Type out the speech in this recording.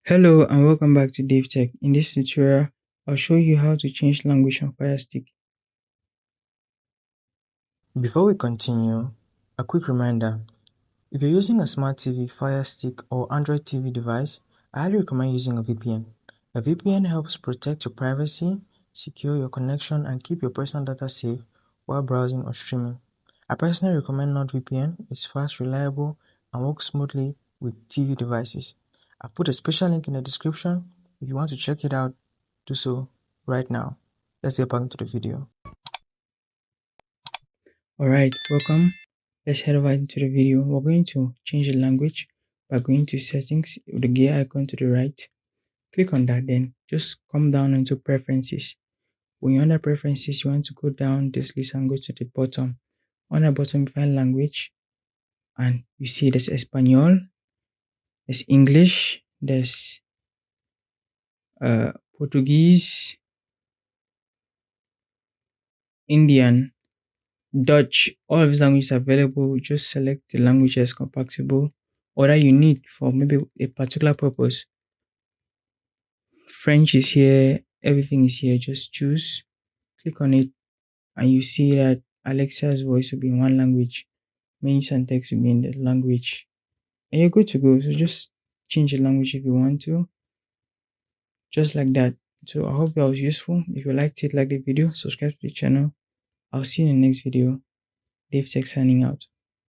Hello and welcome back to DaveTech. In this tutorial, I'll show you how to change language on Firestick. Before we continue, a quick reminder. If you're using a smart TV, Fire Stick, or Android TV device, I highly recommend using a VPN. A VPN helps protect your privacy, secure your connection, and keep your personal data safe while browsing or streaming. I personally recommend NordVPN. It's fast, reliable, and works smoothly with TV devices. I've put a special link in the description. If you want to check it out, do so right now. Let's get back into the video. Alright, welcome. Let's head over into the video. We're going to change the language by going to settings with the gear icon to the right. Click on that, then just come down into preferences. When you're under preferences, you want to go down this list and go to the bottom. On the bottom, find language, and you see there's Espanol, there's English, there's Portuguese, Indian, Dutch. All of these languages are available. Just select the language that's compatible or that you need for maybe a particular purpose. French is here, everything is here. Just choose, click on it, and you see that Alexa's voice will be in one language, menus and text will be in the language, and you're good to go. So just change the language if you want to, just like that. So I hope that was useful. If you liked it, like the video, subscribe to the channel. I'll see you in the next video. DaveTech signing out.